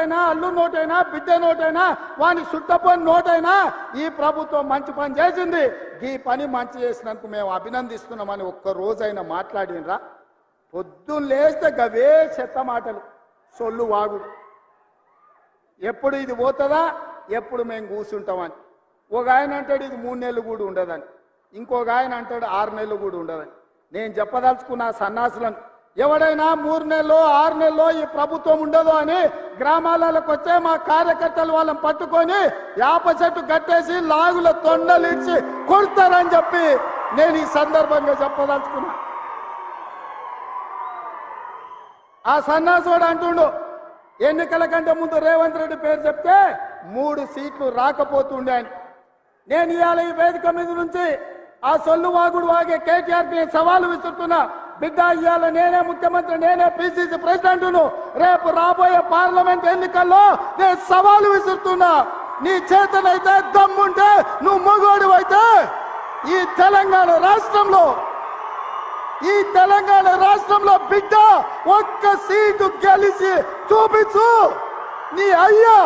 నోటైనా అల్లు నోటైనా బిడ్డ నోటైనా వాని సుట్టపని నోటైనా ఈ ప్రభుత్వం మంచి పని చేసింది. ఈ పని మంచి చేసినందుకు మేము అభినందిస్తున్నామని ఒక్క రోజైనా మాట్లాడినరా? పొద్దున్న లేస్తే గవే చెత్త మాటలు, సొల్లు వాగుడు. ఎప్పుడు ఇది పోతుందా, ఎప్పుడు మేము కూర్చుంటామని. ఒక ఆయన అంటాడు ఇది 3 నెలలు కూడా ఉండదని, ఇంకొక ఆయన అంటాడు 6 నెలలు కూడా ఉండదని. నేను చెప్పదలుచుకున్న సన్నాసులను, ఎవడైనా 3 నెలలో 6 నెలలో ఈ ప్రభుత్వం ఉండదు అని గ్రామాలకు వచ్చే మా కార్యకర్తలు వాళ్ళని పట్టుకొని యాప చెట్టు కట్టేసి లాగుల తొండలిడ్చి కొడతారని చెప్పి నేను ఈ సందర్భంగా చెప్పదలుచుకున్నా. ఆ సన్నాసుడు అంటుండు ఎన్నికల కంటే ముందు రేవంత్ రెడ్డి పేరు చెప్తే 3 సీట్లు రాకపోతుండే అని. నేను ఇవాళ ఈ వేదిక మీద నుంచి ఆ సొల్లు వాగుడు వాగే కేటీఆర్ ని సవాలు విసురుతున్నా. బిడ్డ, ఇవాళ నేనే ముఖ్యమంత్రి, నేనే పిసిసి ప్రెసిడెంట్ను. రేపు రాబోయే పార్లమెంట్ ఎన్నికల్లో నేను సవాలు విసురుతున్నా. నీ చేతనైతే దమ్ముంటే, నువ్వు మగోడు అయితే ఈ తెలంగాణ రాష్ట్రంలో బిడ్డ ఒక్క సీటు గెలిచి చూపించు. నీ అయ్యా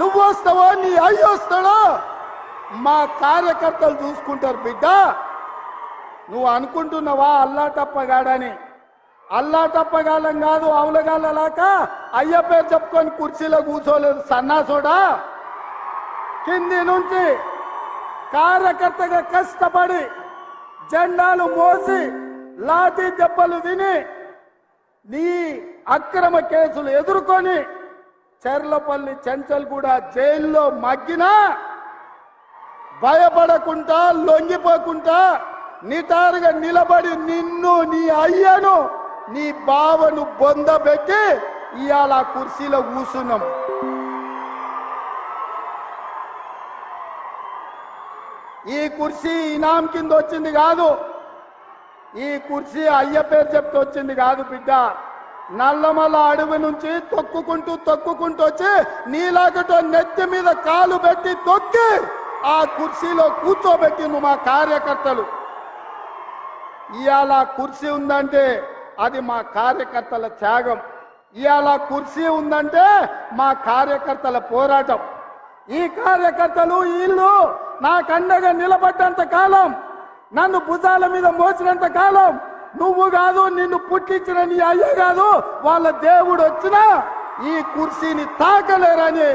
నువ్వు వస్తావో నీ అయ్య వస్తాడో మా కార్యకర్తలు చూసుకుంటారు. బిడ్డ, నువ్వు అనుకుంటున్నావా అల్లా టప్పగాడని? అల్లా టప్పగాళ్ళం కాదు, అవులగాళ్ళలాక అయ్య పేరు చెప్పుకొని కుర్చీలో కూర్చోలేదు సన్నాసోడా. కింది నుంచి కార్యకర్తగా కష్టపడి జెండాలు మోసి లాఠీ దెబ్బలు తిని నీ అక్రమ కేసులు ఎదుర్కొని చెర్లపల్లి చెంచల్గూడ జైల్లో మగ్గినా భయపడకుండా లొంగిపోకుండా నిటారుగా నిలబడి నిన్ను, నీ అయ్యను, నీ బావను బొందబెట్టి ఇవాళ కుర్చీలో కూర్చున్నాం. ఈ కుర్చీ ఇనాం కింద వచ్చింది కాదు, ఈ కుర్చీ అయ్య పేరు చెప్తూ వచ్చింది కాదు బిడ్డ. నల్లమల్ల అడవి నుంచి తొక్కుకుంటూ వచ్చి నీలాగటో నెత్తి మీద కాలు పెట్టి తొక్కి ఆ కుర్చీలో కూర్చోబెట్టి నువ్వు మా కార్యకర్తలు. ఇవాళ కుర్చీ ఉందంటే అది మా కార్యకర్తల త్యాగం. ఇవాళ కుర్చీ ఉందంటే మా కార్యకర్తల పోరాటం. ఈ కార్యకర్తలు వీళ్ళు నాకు అండగా నిలబడ్డంత కాలం, నన్ను భుజాల మీద మోసినంత కాలం, నువ్వు కాదు, నిన్ను పుట్టించిన నీ అయ్య కాదు, వాళ్ళ దేవుడు వచ్చినా ఈ కుర్చీని తాకలేరని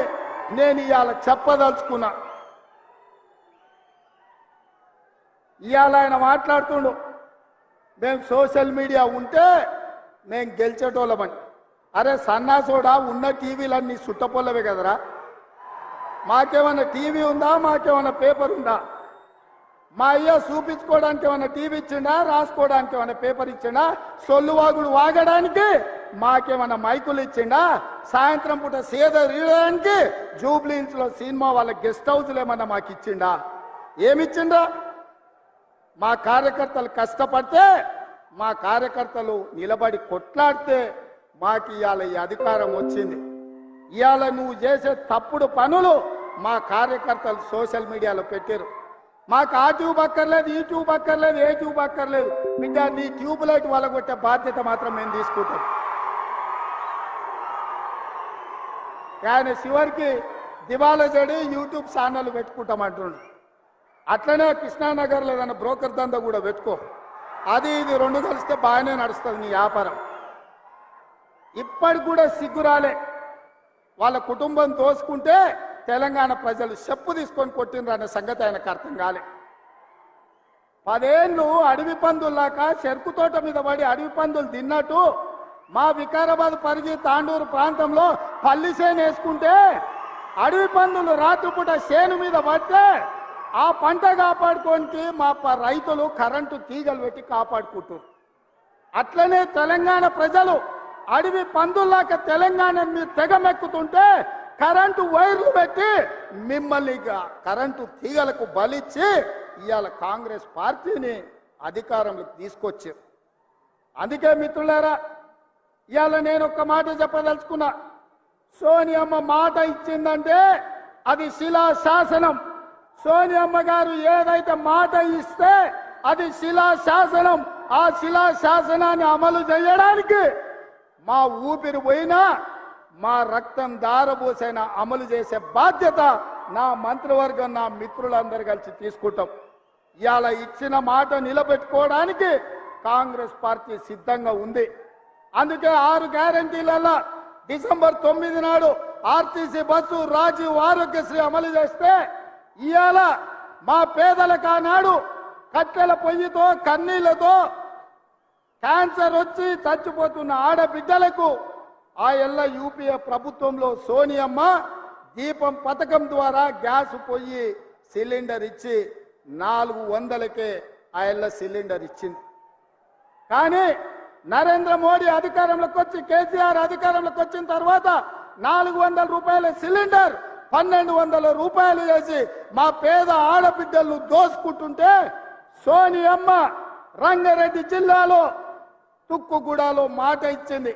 నేను ఇవాళ చెప్పదలుచుకున్నా. ఇవాళ ఆయన మాట్లాడుతుండు మేము సోషల్ మీడియా ఉంటే మేము గెలిచేటోళ్ళమని. అరే సన్నాసోడా, ఉన్న టీవీలన్నీ సుట్టపొల్లవే కదరా. మాకేమన్నా టీవీ ఉందా, మాకేమన్నా పేపర్ ఉందా? మా అయ్య చూపించుకోవడానికి ఏమన్నా టీవీ ఇచ్చిండా, రాసుకోవడానికి ఏమన్నా పేపర్ ఇచ్చిండా? సొల్లువాగుడు వాగడానికి మాకేమన్నా మైకులు ఇచ్చిండా? సాయంత్రం పూట సేద రీయడానికి జూబ్లీహిల్స్ లో సినిమా వాళ్ళ గెస్ట్ హౌస్లు ఏమన్నా మాకు ఇచ్చిండా? ఏమిచ్చిండా? మా కార్యకర్తలు కష్టపడితే, మా కార్యకర్తలు నిలబడి కొట్లాడితే మాకు ఇవాళ ఈ అధికారం వచ్చింది. ఇవాళ నువ్వు చేసే తప్పుడు పనులు మా కార్యకర్తలు సోషల్ మీడియాలో పెట్టారు. మాకు ఆ ట్యూబ్ అక్కర్లేదు, ఈ ట్యూబ్ అక్కర్లేదు, ఏ ట్యూబ్ అక్కర్లేదు. బిడ్డ, నీ ట్యూబ్ లైట్ వలగొట్టే బాధ్యత మాత్రం మేము తీసుకుంటాం. ఆయన చివరికి దివాలా చెడి యూట్యూబ్ ఛానల్ పెట్టుకుంటామంటుండు. అట్లనే కృష్ణానగర్లో ఏదైనా బ్రోకర్ దందా కూడా పెట్టుకో. అది ఇది 2 కలిస్తే బాగానే నడుస్తుంది నీ వ్యాపారం. ఇప్పటికి కూడా సిగ్గురాలే. వాళ్ళ కుటుంబం దోసుకుంటే తెలంగాణ ప్రజలు చెప్పు తీసుకొని కొట్టిండ్రు అనే సంగతి ఆయనకు అర్థం కాలే. 10 ఏళ్ళు అడవి పందుల్లాక చెరుకు తోట మీద పడి అడవి పందులు తిన్నట్టు మా వికారాబాద్ పరిధి తాండూరు ప్రాంతంలో పల్లి చేను వేసుకుంటే అడవి పందులు రాత్రిపూట చేను మీద పడితే ఆ పంట కాపాడుకోనికి మా రైతులు కరెంటు తీగలు పెట్టి కాపాడుకుంటారు. అట్లనే తెలంగాణ ప్రజలు అడవి పందుల్లాక తెలంగాణ మీరు తెగమెక్కుతుంటే కరెంటు వైర్లు పెట్టి మిమ్మల్ని కరెంటు తీగలకు బలిచ్చి ఇవాళ కాంగ్రెస్ పార్టీని అధికారంలోకి తీసుకొచ్చారు. అందుకే మిత్రులారా, ఇవాళ నేను ఒక్క మాట చెప్పదలుచుకున్నా. సోనియమ్మ మాట ఇచ్చిందంటే అది శిలా శాసనం. సోనియమ్మ గారు ఏదైతే మాట ఇస్తే అది శిలా శాసనం. ఆ శిలా శాసనాన్ని అమలు చేయడానికి మా ఊపిరి పోయినా, మా రక్తం దారబోసైన అమలు చేసే బాధ్యత నా మంత్రివర్గం నా మిత్రులందరూ కలిసి తీసుకుంటాం. ఇవాళ ఇచ్చిన మాట నిలబెట్టుకోవడానికి కాంగ్రెస్ పార్టీ సిద్ధంగా ఉంది. అందుకే 6 గ్యారంటీలలో డిసెంబర్ 9 నాడు ఆర్టీసీ బస్సు, రాజీవ్ ఆరోగ్యశ్రీ అమలు చేస్తే ఇవాళ మా పేదలకు ఆనాడు కట్టెల పొయ్యితో కన్నీళ్లతో క్యాన్సర్ వచ్చి చచ్చిపోతున్న ఆడబిడ్డలకు ఆ ఎల్ల యూపీఏ ప్రభుత్వంలో సోనియమ్మ దీపం పథకం ద్వారా గ్యాస్ పొయ్యి సిలిండర్ ఇచ్చి 400కే ఆ ఎల్ల సిలిండర్ ఇచ్చింది. కానీ నరేంద్ర మోడీ అధికారంలోకి వచ్చి కేసీఆర్ అధికారంలోకి వచ్చిన తర్వాత 400 రూపాయల సిలిండర్ 1200 రూపాయలు చేసి మా పేద ఆడబిడ్డలను దోసుకుంటుంటే సోనియమ్మ రంగారెడ్డి జిల్లాలో తుక్కుగూడలో మాట ఇచ్చింది.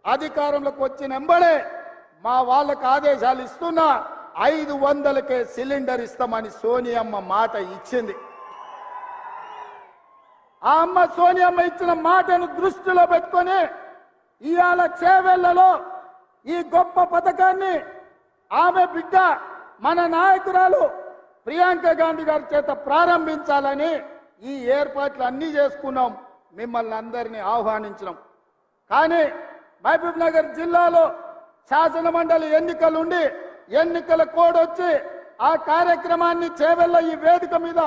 అధికారంలోకి వచ్చిన వెంబడే మా వాళ్ళకు ఆదేశాలు ఇస్తున్నా 500కే సిలిండర్ ఇస్తామని సోనియమ్మ మాట ఇచ్చింది. ఆ అమ్మ సోనియమ్మ ఇచ్చిన మాటను దృష్టిలో పెట్టుకొని ఇవాళ చేవెళ్లలో ఈ గొప్ప పథకాన్ని ఆమె బిడ్డ మన నాయకురాలు ప్రియాంక గాంధీ గారి చేత ప్రారంభించాలని ఈ ఏర్పాట్లు అన్నీ చేసుకున్నాం. మిమ్మల్ని అందరినీ ఆహ్వానించినాం. కానీ మహబూబ్ నగర్ జిల్లాలో శాసన మండలి ఎన్నికలుండి ఎన్నికల కోడ్ వచ్చి ఆ కార్యక్రమాన్ని చేవెళ్ళ ఈ వేదిక మీద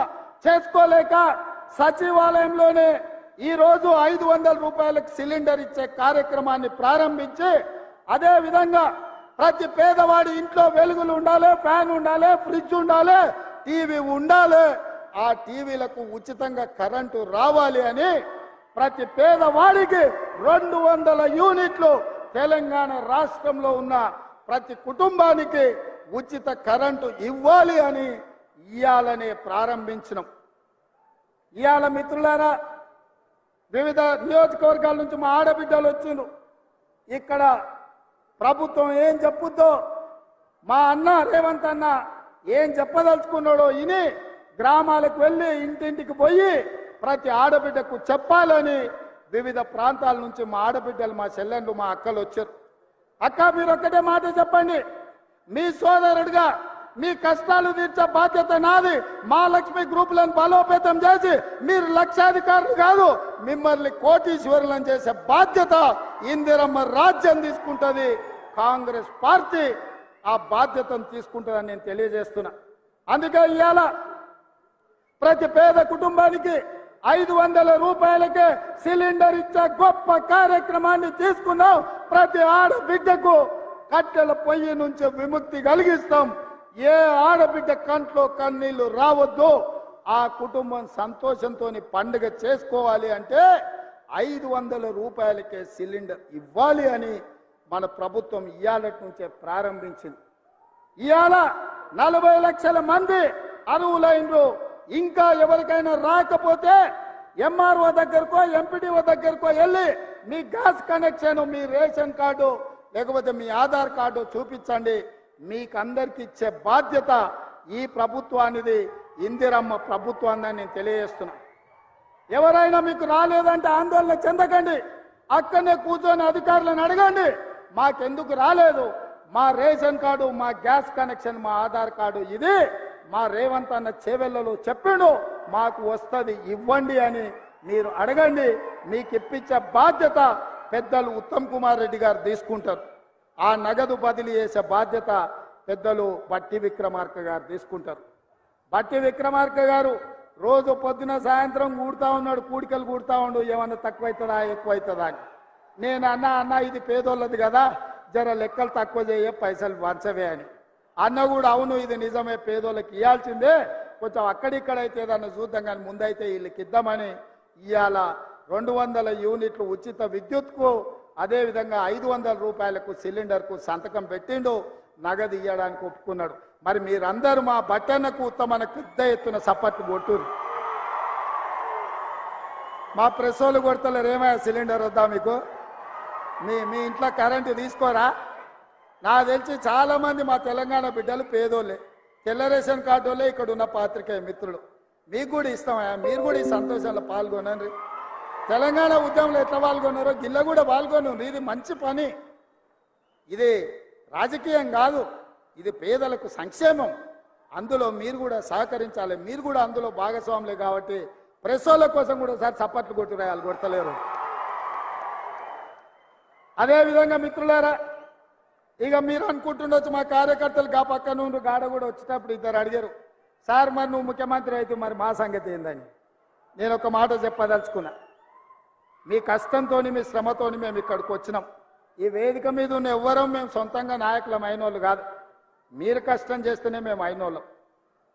చేసుకోలేక సచివాలయంలోనే ఈ రోజు 500 రూపాయలకు సిలిండర్ ఇచ్చే కార్యక్రమాన్ని ప్రారంభించి అదే విధంగా ప్రతి పేదవాడి ఇంట్లో వెలుగులు ఉండాలి, ఫ్యాన్ ఉండాలి, ఫ్రిడ్జ్ ఉండాలి, టీవీ ఉండాలి. ఆ టీవీలకు ఉచితంగా కరెంటు రావాలి అని ప్రతి పేదవాడికి 200 యూనిట్లు తెలంగాణ రాష్ట్రంలో ఉన్న ప్రతి కుటుంబానికి ఉచిత కరెంటు ఇవ్వాలి అని ఇయాలనే ప్రారంభించినాం. ఇవాళ మిత్రులారా వివిధ నియోజకవర్గాల నుంచి మా ఆడబిడ్డలు వచ్చిండ్రు. ఇక్కడ ప్రభుత్వం ఏం చెప్పుద్దో మా అన్న రేవంత్ అన్న ఏం చెప్పదలుచుకున్నాడో ఇని గ్రామాలకు వెళ్ళి ఇంటింటికి పోయి ప్రతి ఆడబిడ్డకు చెప్పాలని వివిధ ప్రాంతాల నుంచి మా ఆడబిడ్డలు, మా చెల్లెళ్ళు, మా అక్కలు వచ్చారు. అక్క మీరు ఒక్కటే మాట చెప్పండి, మీ సోదరుడిగా మీ కష్టాలు తీర్చే బాధ్యత నాది. మా లక్ష్మి గ్రూపులను బలోపేతం చేసి మీరు లక్షాధికారులు కాదు, మిమ్మల్ని కోటీశ్వరులను చేసే బాధ్యత ఇందిరమ్మ రాజ్యం తీసుకుంటుంది. కాంగ్రెస్ పార్టీ ఆ బాధ్యతను తీసుకుంటుందని నేను తెలియజేస్తున్నా. అందుకే ఇవాళ ప్రతి పేద కుటుంబానికి 500 రూపాయలకే సిలిండర్ ఇచ్చే గొప్ప కార్యక్రమాన్ని తీసుకున్నాం. ప్రతి ఆడబిడ్డకు కట్టెల పొయ్యి నుంచి విముక్తి కలిగిస్తాం. ఏ ఆడబిడ్డ కంట్లో కన్నీళ్లు రావద్దు. ఆ కుటుంబం సంతోషంతో పండుగ చేసుకోవాలి అంటే 500 రూపాయలకే సిలిండర్ ఇవ్వాలి అని మన ప్రభుత్వం ఇయాలటి నుంచే ప్రారంభించింది. ఇవాళ 40 లక్షల మంది అర్హులైనరు. ఇంకా ఎవరికైనా రాకపోతే ఎంఆర్ఓ దగ్గరకో ఎంపీడీఓ దగ్గరకో వెళ్ళి మీ గ్యాస్ కనెక్షన్, మీ రేషన్ కార్డు లేకపోతే మీ ఆధార్ కార్డు చూపించండి. మీకు అందరికి ఇచ్చే బాధ్యత ఈ ప్రభుత్వానిది, ఇందిరమ్మ ప్రభుత్వాన్ని నేను తెలియజేస్తున్నా. ఎవరైనా మీకు రాలేదంటే ఆందోళన చెందకండి, అక్కడనే కూర్చొని అధికారులను అడగండి మాకెందుకు రాలేదు, మా రేషన్ కార్డు, మా గ్యాస్ కనెక్షన్, మా ఆధార్ కార్డు ఇది మా రేవంత్ అన్న చేవెళ్లలో చెప్పిండు, మాకు వస్తుంది ఇవ్వండి అని మీరు అడగండి. మీకు ఇప్పించే బాధ్యత పెద్దలు ఉత్తమ్ కుమార్ రెడ్డి గారు తీసుకుంటారు. ఆ నగదు బదిలీ చేసే బాధ్యత పెద్దలు బట్టి విక్రమార్క గారు తీసుకుంటారు. బట్టి విక్రమార్క గారు రోజు పొద్దున సాయంత్రం కూడుతా ఉన్నాడు, కూడికలు కూడుతా ఉండు, ఏమన్నా తక్కువైతుందా ఎక్కువైతుందా అని. నేను అన్న ఇది పేదోళ్ళది కదా, జర లెక్కలు తక్కువ చేయ, పైసలు వంచవే అని. అన్న కూడా అవును ఇది నిజమే, పేదోళ్ళకి ఇవ్వాల్సిందే, కొంచెం అక్కడిక్కడైతే ఏదన్నా చూద్దాం కానీ ముందైతే వీళ్ళకి ఇద్దామని ఇవాళ 200 యూనిట్లు ఉచిత విద్యుత్కు, అదేవిధంగా 500 రూపాయలకు సిలిండర్కు సంతకం పెట్టిండు, నగదు ఇవ్వడానికి ఒప్పుకున్నాడు. మరి మీరందరూ మా బట్టన్నకు ఉత్తమన పెద్ద ఎత్తున సపోర్ట్ కొట్టురు. మా ప్రెస్ వాళ్ళు కొడతలేరు, ఏమయ్యా సిలిండర్ వద్దా మీకు, మీ ఇంట్లో కరెంటు తీసుకోరా. నాకు తెలిసి చాలా మంది మా తెలంగాణ బిడ్డలు పేదోళ్ళే, తెల్ల రేషన్ కార్డు వాళ్ళే ఇక్కడ ఉన్న పాత్రికేయ మిత్రులు. మీకు కూడా ఇస్తామయ్యా, మీరు కూడా ఈ సంతోషంలో పాల్గొనండి. తెలంగాణ ఉద్యమంలో ఎట్లా పాల్గొన్నారో గిల్ల కూడా పాల్గొను, ఇది మంచి పని. ఇది రాజకీయం కాదు, ఇది పేదలకు సంక్షేమం. అందులో మీరు కూడా సహకరించాలి, మీరు కూడా అందులో భాగస్వాములే. కాబట్టి ప్రెస్ వాళ్ళ కోసం కూడా సార్ చప్పట్లు కొట్టురాయాలి, కొడతలేరు. అదేవిధంగా మిత్రులారా, ఇక మీరు అనుకుంటుండొచ్చు మా కార్యకర్తలు గా పక్క నుండి గాడ కూడా వచ్చేటప్పుడు ఇద్దరు అడిగారు, సార్ మరి నువ్వు ముఖ్యమంత్రి అయితే మరి మా సంగతి ఏందని. నేను ఒక మాట చెప్పదలుచుకున్నా. మీ కష్టంతో మీ శ్రమతో మేము ఇక్కడికి వచ్చినాం. ఈ వేదిక మీద ఉన్న ఎవ్వరం మేము సొంతంగా నాయకులం అయినోళ్ళు కాదు, మీరు కష్టం చేస్తేనే మేము అయినోళ్ళం.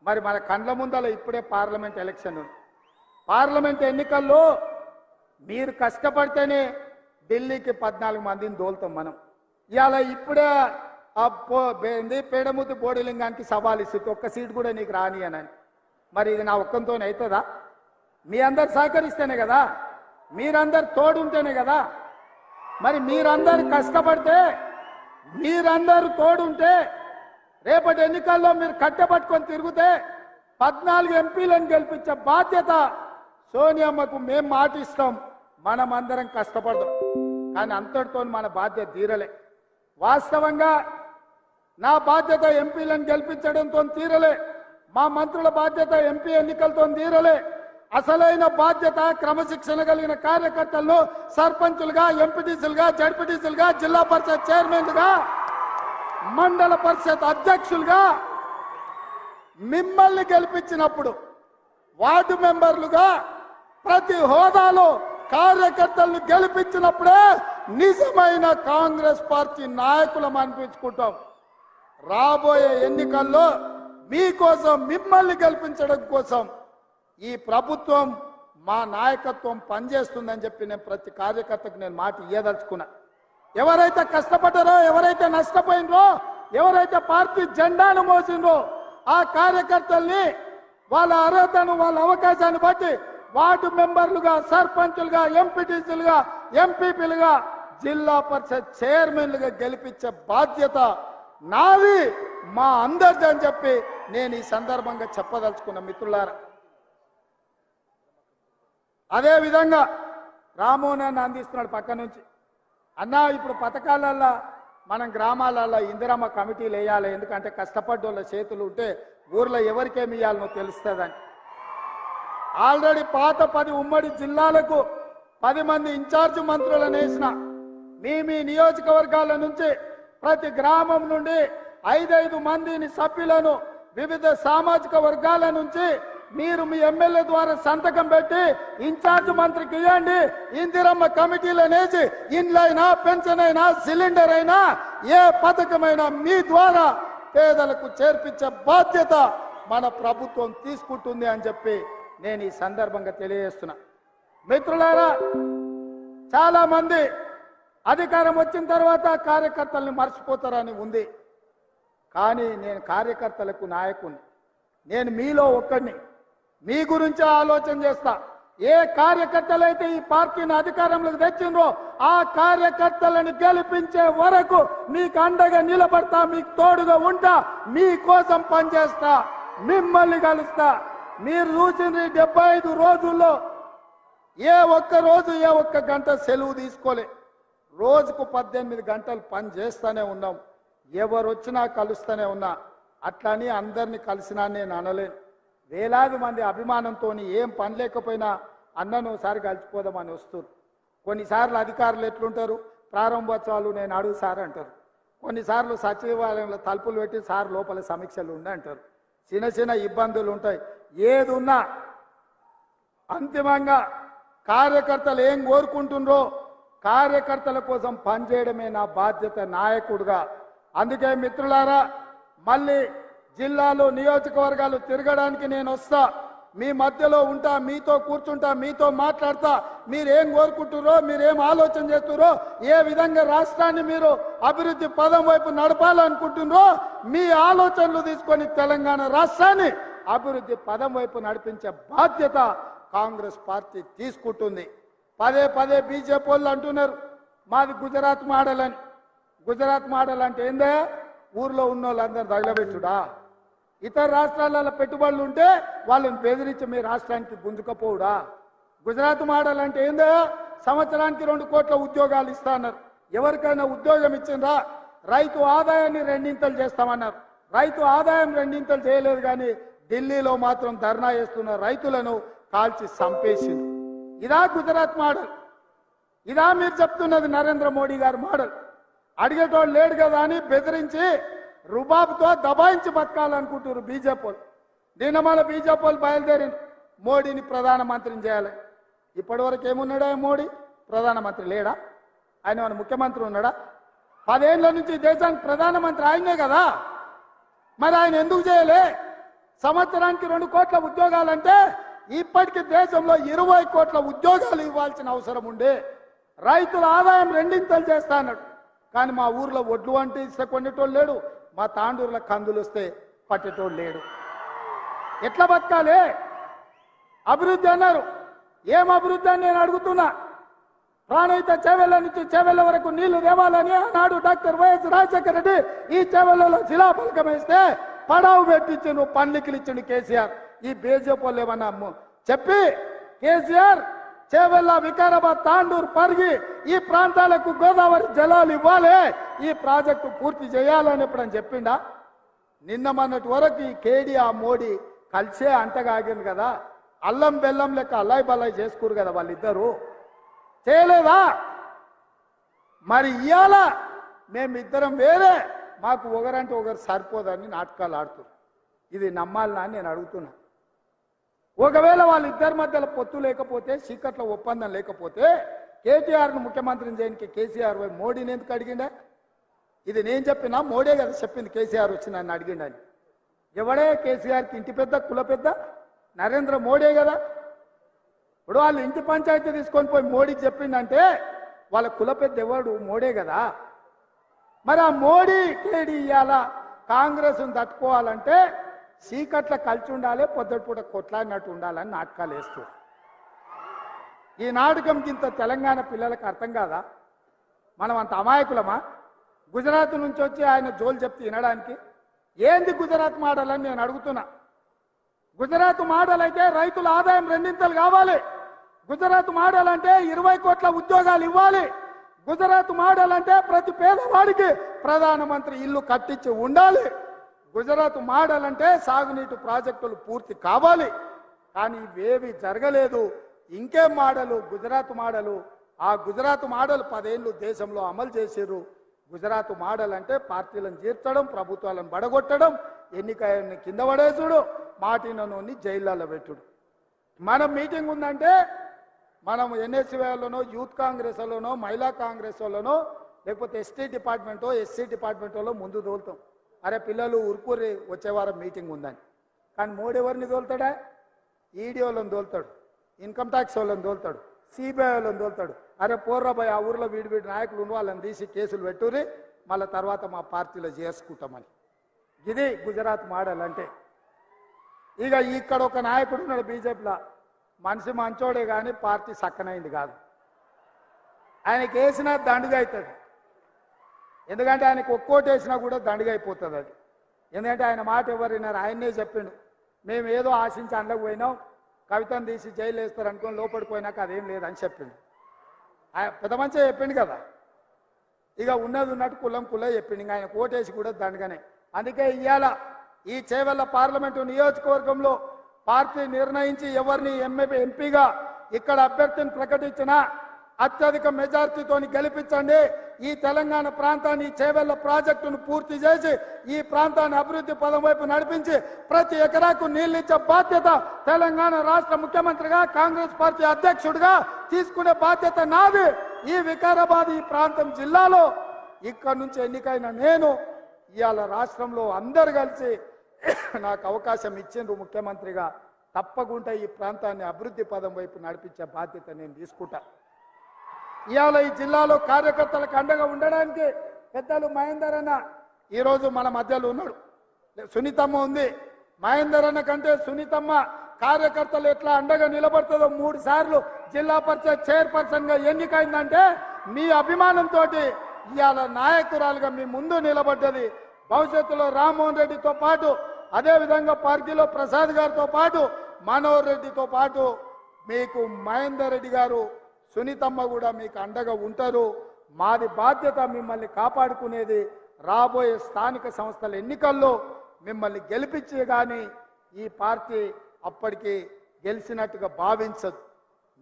మరి మన కండ్ల ముందల ఇప్పుడే పార్లమెంట్ ఎలక్షన్ ఉంది. పార్లమెంట్ ఎన్నికల్లో మీరు కష్టపడితేనే ఢిల్లీకి 14 మందిని దోలుతాం మనం. ఇవాళ ఇప్పుడే పేడముద్దు బోడిలింగానికి సవాల్ ఇస్తుంది, ఒక్క సీట్ కూడా నీకు రాని అని. మరి ఇది నా ఒక్కంతో అవుతుందా? మీ అందరు సహకరిస్తేనే కదా, మీరందరు తోడుంటేనే కదా. మరి మీరందరు కష్టపడితే, మీరందరూ తోడుంటే, రేపటి ఎన్నికల్లో మీరు కట్టెపట్టుకొని తిరిగితే 14 ఎంపీలను గెలిపించే బాధ్యత సోనియమ్మకు మేము మాటిస్తాం. మనమందరం కష్టపడదాం. కానీ అంతటితో మన బాధ్యత తీరలే. వాస్తవంగా నా బాధ్యత ఎంపీలను గెలిపించడంతో తీరలే, మా మంత్రుల బాధ్యత ఎంపీ ఎన్నికలతో తీరలే. అసలైన బాధ్యత క్రమశిక్షణ కలిగిన కార్యకర్తలను సర్పంచులుగా, ఎంపీటీసీలుగా, జడ్పీటీసీలుగా, జిల్లా పరిషత్ చైర్మన్లుగా, మండల పరిషత్ అధ్యక్షులుగా మిమ్మల్ని గెలిపించినప్పుడు వార్డు మెంబర్లుగా ప్రతి హోదాలో కార్యకర్తలను గెలిపించినప్పుడే నిజమైన కాంగ్రెస్ పార్టీ నాయకులం అనిపించుకుంటాం. రాబోయే ఎన్నికల్లో మీకోసం, మిమ్మల్ని గెలిపించడం కోసం ఈ ప్రభుత్వం, మా నాయకత్వం పనిచేస్తుందని చెప్పి నేను ప్రతి కార్యకర్తకు నేను మాట ఇయ్యదలుచుకున్నా. ఎవరైతే కష్టపడ్డారో, ఎవరైతే నష్టపోయినరో, ఎవరైతే పార్టీ జెండాను మోసిండ్రో ఆ కార్యకర్తల్ని వాళ్ళ అర్హతను, వాళ్ళ అవకాశాన్ని బట్టి వార్డు మెంబర్లుగా, సర్పంచులుగా, ఎంపీటీసీలుగా, ఎంపీపీలుగా, జిల్లా పరిషత్ చైర్మన్లుగా గెలిపించే బాధ్యత నాది, మా అందరిది అని చెప్పి నేను ఈ సందర్భంగా చెప్పదలుచుకున్న మిత్రులారా. అదేవిధంగా రామోనాన్ని అందిస్తున్నాడు పక్క నుంచి. అన్నా ఇప్పుడు పథకాలల్లో మనం గ్రామాలలో ఇందిరమ్మ కమిటీలు వేయాలి, ఎందుకంటే కష్టపడ్డోళ్ళ చేతులు ఉంటే ఊర్లో ఎవరికేమి ఇవ్వాలనో తెలుస్తుందని. ఆల్రెడీ పాత 10 ఉమ్మడి జిల్లాలకు 10 మంది ఇన్ఛార్జ్ మంత్రులను వేసిన. మీ నియోజకవర్గాల నుంచి ప్రతి గ్రామం నుండి 5 మందిని సభ్యులను వివిధ సామాజిక వర్గాల నుంచి మీరు మీ ఎమ్మెల్యే ద్వారా సంతకం పెట్టి ఇన్ఛార్జ్ మంత్రికి ఇవ్వండి. ఇందిరమ్మ కమిటీలను వేసి ఇండ్లైనా, పెన్షన్ అయినా, సిలిండర్ అయినా, ఏ పథకమైనా మీ ద్వారా పేదలకు చేర్పించే బాధ్యత మన ప్రభుత్వం తీసుకుంటుంది అని చెప్పి నేను ఈ సందర్భంగా తెలియజేస్తున్నా. మిత్రులారా, చాలా మంది అధికారం వచ్చిన తర్వాత కార్యకర్తల్ని మర్చిపోతారని ఉంది. కానీ నేను కార్యకర్తలకు నాయకుని, నేను మీలో ఒక్కడిని. మీ గురించి ఆలోచన చేస్తా. ఏ కార్యకర్తలైతే ఈ పార్టీని అధికారంలోకి తెచ్చిండ్రో ఆ కార్యకర్తలను గెలిపించే వరకు మీకు అండగా నిలబడతా, మీకు తోడుగా ఉంటా, మీకోసం పనిచేస్తా, మిమ్మల్ని కలుస్తా. మీరు చూసిన 75 రోజుల్లో ఏ ఒక్క రోజు, ఏ ఒక్క గంట సెలవు తీసుకోలే. రోజుకు 18 గంటలు పని చేస్తూనే ఉన్నాం. ఎవరు వచ్చినా కలుస్తూనే ఉన్నా. అట్లని అందరినీ కలిసినా నేను అనలేను. వేలాది మంది అభిమానంతో ఏం పని లేకపోయినా అన్నను ఒకసారి కలిసిపోదామని వస్తారు. కొన్నిసార్లు అధికారులు ఎట్లుంటారు, ప్రారంభోత్సవాలు నేను అడుగు సార్ అంటారు. కొన్నిసార్లు సచివాలయంలో తలుపులు పెట్టి సార్ లోపల సమీక్షలు ఉండి అంటారు. చిన్న చిన్న ఇబ్బందులు ఉంటాయి. ఏది ఉన్నా అంతిమంగా కార్యకర్తలు ఏం కోరుకుంటుండ్రో కార్యకర్తల కోసం పనిచేయడమే నా బాధ్యత నాయకుడిగా. అందుకే మిత్రులారా, మళ్ళీ జిల్లాలో నియోజకవర్గాలు తిరగడానికి నేను వస్తా, మీ మధ్యలో ఉంటా, మీతో కూర్చుంటా, మీతో మాట్లాడతా. మీరేం కోరుకుంటున్నారో, మీరేం ఆలోచన చేస్తున్నారో, ఏ విధంగా రాష్ట్రాన్ని మీరు అభివృద్ధి పదం వైపు నడపాలనుకుంటున్నారో మీ ఆలోచనలు తీసుకొని తెలంగాణ రాష్ట్రాన్ని అభివృద్ధి పదం వైపు నడిపించే బాధ్యత కాంగ్రెస్ పార్టీ తీసుకుంటుంది. పదే పదే బీజేపీ వాళ్ళు అంటున్నారు మాది గుజరాత్ మోడల్ అని. గుజరాత్ మోడల్ అంటే ఏందే? ఊర్లో ఉన్న వాళ్ళందరూ తగలబెట్టుడా? ఇతర రాష్ట్రాలలో పెట్టుబడులు ఉంటే వాళ్ళని బెదిరించి మీ రాష్ట్రానికి గుంజుకపోవుడా? గుజరాత్ మోడల్ అంటే ఏందో? సంవత్సరానికి 2 కోట్ల ఉద్యోగాలు ఇస్తా అన్నారు. ఎవరికైనా ఉద్యోగం ఇచ్చిందా? రైతు ఆదాయాన్ని రెండింతలు చేస్తామన్నారు. రైతు ఆదాయం రెండింతలు చేయలేదు, కానీ ఢిల్లీలో మాత్రం ధర్నా చేస్తున్న రైతులను కాల్చి చంపేసింది. ఇదా గుజరాత్ మోడల్? ఇదా మీరు చెప్తున్నది నరేంద్ర మోడీ గారి మోడల్? అడిగేటోడు లేడు కదా అని బెదిరించి రుబాబుతో దబాయించి బతకాలనుకుంటున్నారు బీజేపీ వాళ్ళు. నిన్న మన బీజేపీ వాళ్ళు బయలుదేరి మోడీని ప్రధానమంత్రిని చేయాలి. ఇప్పటి వరకు ఏమున్నాడా మోడీ? ప్రధానమంత్రి లేడా? ఆయన మన ముఖ్యమంత్రి ఉన్నాడా? 10 ఏళ్ల నుంచి దేశానికి ప్రధానమంత్రి ఆయనే కదా. మరి ఆయన ఎందుకు చేయలే? సంవత్సరానికి 2 కోట్ల ఉద్యోగాలంటే ఇప్పటికీ దేశంలో 20 కోట్ల ఉద్యోగాలు ఇవ్వాల్సిన అవసరం ఉండే. రైతుల ఆదాయం రెండింతలు చేస్తా అన్నాడు, కానీ మా ఊర్లో ఒడ్లు అంటే ఇస్తే కొనేటోళ్ళు లేడు, మా తాండూరులో కందులు వస్తే పట్టేటోళ్ళు లేడు. ఎట్లా బతకాలి? అభివృద్ధి అన్నారు. ఏం అభివృద్ధి అని నేను అడుగుతున్నా. ప్రాణహిత చేవెళ్ళ నుంచి చేవెళ్ళ వరకు నీళ్లు దేవాలని ఆనాడు డాక్టర్ వైఎస్ రాజశేఖర రెడ్డి ఈ చేవెళ్ళలో శిలాఫలకం వేస్తే పడావు పెట్టించు పన్లికిలు ఇచ్చిండు కేసీఆర్. ఈ బీజేపీ వాళ్ళు ఏమన్నా చెప్పి కేసీఆర్ చేవెళ్ళ, వికారాబాద్, తాండూరు, పరిగి ఈ ప్రాంతాలకు గోదావరి జలాలు ఇవ్వాలి, ఈ ప్రాజెక్టు పూర్తి చేయాలని ఎప్పుడని చెప్పిండా? నిన్న మొన్నటి వరకు ఈ కేడీ ఆ మోడీ కలిసే అంటగాగింది కదా. అల్లం బెల్లం లెక్క అల్లాయి బల్లాయి చేసుకురు కదా వాళ్ళిద్దరూ. చేయలేదా? మరి ఇవాళ మేమిద్దరం వేరే, మాకు ఒకరంటే ఒకరు సరిపోదని నాటకాలు ఆడుతున్నారు. ఇది నమ్మాలనా అని నేను అడుగుతున్నా. ఒకవేళ వాళ్ళిద్దరి మధ్యలో పొత్తు లేకపోతే, చీకట్ల ఒప్పందం లేకపోతే కేటీఆర్ను ముఖ్యమంత్రిని చేయడానికి కేసీఆర్ మోడీని ఎందుకు అడిగిండా? ఇది నేను చెప్పినా మోడీ కదా చెప్పింది కేసీఆర్ వచ్చి నన్ను అడిగిండని. ఎవడే కేసీఆర్కి ఇంటి పెద్ద, కుల పెద్ద? నరేంద్ర మోడీ కదా. ఇప్పుడు వాళ్ళు ఇంటి పంచాయతీ తీసుకొని పోయి మోడీకి చెప్పిందంటే వాళ్ళ కుల పెద్ద ఎవడు? మోడీ కదా. మరి ఆ మోడీ కేడీ ఇవాళ కాంగ్రెస్ను తట్టుకోవాలంటే చీకట్ల కలిసి ఉండాలి, పొద్దుపూట కొట్లాడినట్టు ఉండాలని నాటకాలు వేస్తూ ఈ నాటకం కింద తెలంగాణ పిల్లలకు అర్థం కాదా? మనం అంత అమాయకులమా? గుజరాత్ నుంచి వచ్చి ఆయన జోలు చెప్తే వినడానికి ఏంది గుజరాత్ మోడల్ అని నేను అడుగుతున్నా. గుజరాత్ మోడల్ అయితే రైతుల ఆదాయం రెండింతలు కావాలి. గుజరాత్ మోడల్ అంటే 20 కోట్ల ఉద్యోగాలు ఇవ్వాలి. గుజరాత్ మోడల్ అంటే ప్రతి పేదవాడికి ప్రధానమంత్రి ఇల్లు కట్టించి ఉండాలి. గుజరాత్ మోడల్ అంటే సాగునీటి ప్రాజెక్టులు పూర్తి కావాలి. కానీ ఇవేవి జరగలేదు. ఇంకేం మోడలు? గుజరాత్ మోడలు. ఆ గుజరాత్ మోడల్ 10 ఏళ్ళు దేశంలో అమలు చేశారు. గుజరాత్ మోడల్ అంటే పార్టీలను చేర్చడం, ప్రభుత్వాలను బడగొట్టడం, ఎన్నికని కింద పడేసుడు, మాటినోని జైళ్ళలో పెట్టుడు. మనం మీటింగ్ ఉందంటే మనం ఎన్ఎస్సీలోనో, యూత్ కాంగ్రెస్లోనో, మహిళా కాంగ్రెస్లోనో, లేకపోతే ఎస్టీ డిపార్ట్మెంటో, ఎస్సీ డిపార్ట్మెంటోలో ముందు తోలుతాం. అరే పిల్లలు ఉరుకూరి వచ్చే వారం మీటింగ్ ఉందని. కానీ మోడీ ఎవరిని తోలుతాడా? ఈడీ వాళ్ళని తోలుతాడు, ఇన్కమ్ ట్యాక్స్ వాళ్ళని తోలుతాడు, సిబిఐ వాళ్ళని తోలుతాడు. అరే పోర్రాబాయ్, ఆ ఊర్లో వీడి నాయకులు ఉన్న వాళ్ళని తీసి కేసులు పెట్టుర్రి, మళ్ళీ తర్వాత మా పార్టీలో చేసుకుంటామని. ఇది గుజరాత్ మోడల్ అంటే. ఇక ఇక్కడ ఒక నాయకుడు ఉన్నాడు బీజేపీలో, మనిషి మంచోడే కానీ పార్టీ సక్కనైంది కాదు. ఆయనకి వేసినా దండుగా అవుతుంది. ఎందుకంటే ఆయనకు ఒక్కోటి వేసినా కూడా దండుగా అయిపోతుంది అది. ఎందుకంటే ఆయన మాట ఎవరు విన్నారు? ఆయన్నే చెప్పిండు, మేము ఏదో ఆశించి అండకు పోయినాం, కవితను తీసి జైలు వేస్తారు అనుకోని లోపడిపోయినాక అదేం లేదని చెప్పిండు. పెద్ద మంచిగా చెప్పిండు కదా. ఇక ఉన్నది ఉన్నట్టు కులం చెప్పిండు. ఇంకా ఆయన కోటేసి కూడా దండగానే. అందుకే ఇవాళ ఈ చేవెళ్ళ పార్లమెంటు నియోజకవర్గంలో పార్టీ నిర్ణయించి ఎవరిని ఎంపీగా ఇక్కడ అభ్యర్థిని ప్రకటించినా అత్యధిక మెజార్టీతో గెలిపించండి. ఈ తెలంగాణ ప్రాంతాన్ని, చేవెళ్ళ ప్రాజెక్టును పూర్తి చేసి ఈ ప్రాంతాన్ని అభివృద్ధి పదం వైపు నడిపించి ప్రతి ఎకరాకు నీళ్ళిచ్చే బాధ్యత తెలంగాణ రాష్ట్ర ముఖ్యమంత్రిగా, కాంగ్రెస్ పార్టీ అధ్యక్షుడిగా తీసుకునే బాధ్యత నాది. ఈ వికారాబాద్ ఈ ప్రాంతం జిల్లాలో ఇక్కడ నుంచి ఎన్నికైన నేను ఇవాళ రాష్ట్రంలో అందరు కలిసి నాకు అవకాశం ఇచ్చిండ్రు ముఖ్యమంత్రిగా. తప్పకుండా ఈ ప్రాంతాన్ని అభివృద్ధి పదం వైపు నడిపించే బాధ్యత నేను తీసుకుంటా. ఇవాళ ఈ జిల్లాలో కార్యకర్తలకు అండగా ఉండడానికి పెద్దలు మహేందర్ అన్న ఈరోజు మన మధ్యలో ఉన్నాడు. సునీతమ్మ ఉంది. మహేందర్ అన్న కంటే సునీతమ్మ కార్యకర్తలు ఎట్లా అండగా నిలబడుతుందో 3 సార్లు జిల్లా పరిషత్ చైర్పర్సన్గా ఎన్నికైందంటే మీ అభిమానంతో ఇవాళ నాయకురాలుగా మీ ముందు నిలబడ్డది. భవిష్యత్తులో రామ్మోహన్ రెడ్డితో పాటు, అదేవిధంగా పార్టీలో ప్రసాద్ గారితో పాటు, మనోహర్ రెడ్డితో పాటు మీకు మహేందర్ రెడ్డి గారు, సునీతమ్మ కూడా మీకు అండగా ఉంటారు. మాది బాధ్యత మిమ్మల్ని కాపాడుకునేది. రాబోయే స్థానిక సంస్థల ఎన్నికల్లో మిమ్మల్ని గెలిపించే కానీ ఈ పార్టీ అప్పటికి గెలిచినట్టుగా భావించదు.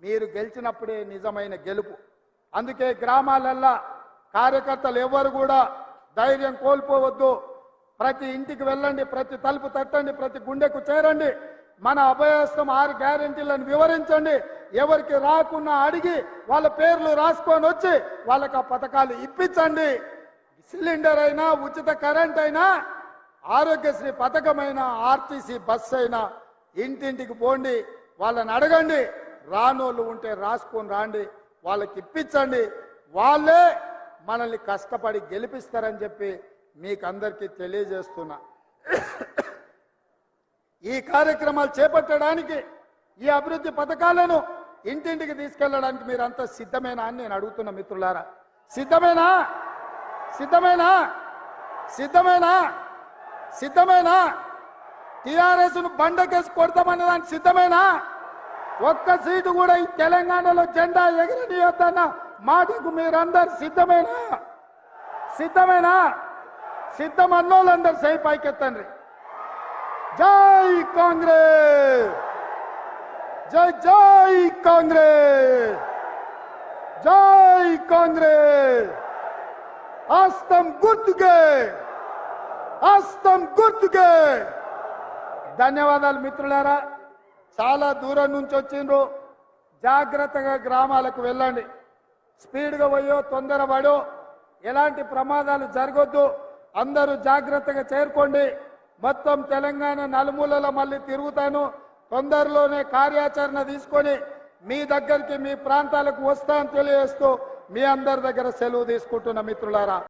మీరు గెలిచినప్పుడే నిజమైన గెలుపు. అందుకే గ్రామాలల్లో కార్యకర్తలు ఎవరు కూడా ధైర్యం కోల్పోవద్దు. ప్రతి ఇంటికి వెళ్ళండి, ప్రతి తలుపు తట్టండి, ప్రతి గుండెకు చేరండి. మన అభయహస్తం 6 గ్యారెంటీలను వివరించండి. ఎవరికి రాకున్నా అడిగి వాళ్ళ పేర్లు రాసుకొని వచ్చి వాళ్ళకి ఆ పథకాలు ఇప్పించండి. సిలిండర్ అయినా, ఉచిత కరెంట్ అయినా, ఆరోగ్యశ్రీ పథకమైనా, ఆర్టీసీ బస్సు అయినా ఇంటింటికి పోండి, వాళ్ళని అడగండి. రానోళ్ళు ఉంటే రాసుకొని రాండి, వాళ్ళకి ఇప్పించండి. వాళ్ళే మనల్ని కష్టపడి గెలిపిస్తారని చెప్పి మీకు అందరికీ తెలియజేస్తున్నా. ఈ కార్యక్రమాలు చేపట్టడానికి, ఈ అభివృద్ధి పథకాలను ఇంటింటికి తీసుకెళ్లడానికి మీరంతా సిద్ధమేనా అని నేను అడుగుతున్నా మిత్రులారా. సిద్ధమేనా? సిద్ధమేనా? సిద్ధమేనా? సిద్ధమేనా? టీఆర్ఎస్ను బండకేసి కొడతామన్న దానికి సిద్ధమేనా? ఒక్క సీటు కూడా ఈ తెలంగాణలో జెండా ఎగరనీయొద్దన్న మాటకు మీరందరు సిద్ధమేనా? సిద్ధమేనా? సిద్ధమన్నోళ్ళందరూ సై పైకెత్తండి. జై కాంగ్రెస్, జై జై కాంగ్రెస్, జై కాంగ్రెస్. హస్తం గుర్తుకే, హస్తం గుర్తుకే. ధన్యవాదాలు మిత్రులారా. చాలా దూరం నుంచి వచ్చిండ్రు. జాగ్రత్తగా గ్రామాలకు వెళ్ళండి. స్పీడ్గా పోయో తొందరపడో ఎలాంటి ప్రమాదాలు జరగొద్దు. అందరూ జాగ్రత్తగా చేరుకోండి. మొత్తం తెలంగాణ నలుమూలలో మళ్ళీ తిరుగుతాను. తొందరలోనే కార్యాచరణ తీసుకొని మీ దగ్గరికి, మీ ప్రాంతాలకు వస్తానని తెలియజేస్తూ మీ అందరి దగ్గర సెలవు తీసుకుంటున్న మిత్రులారా.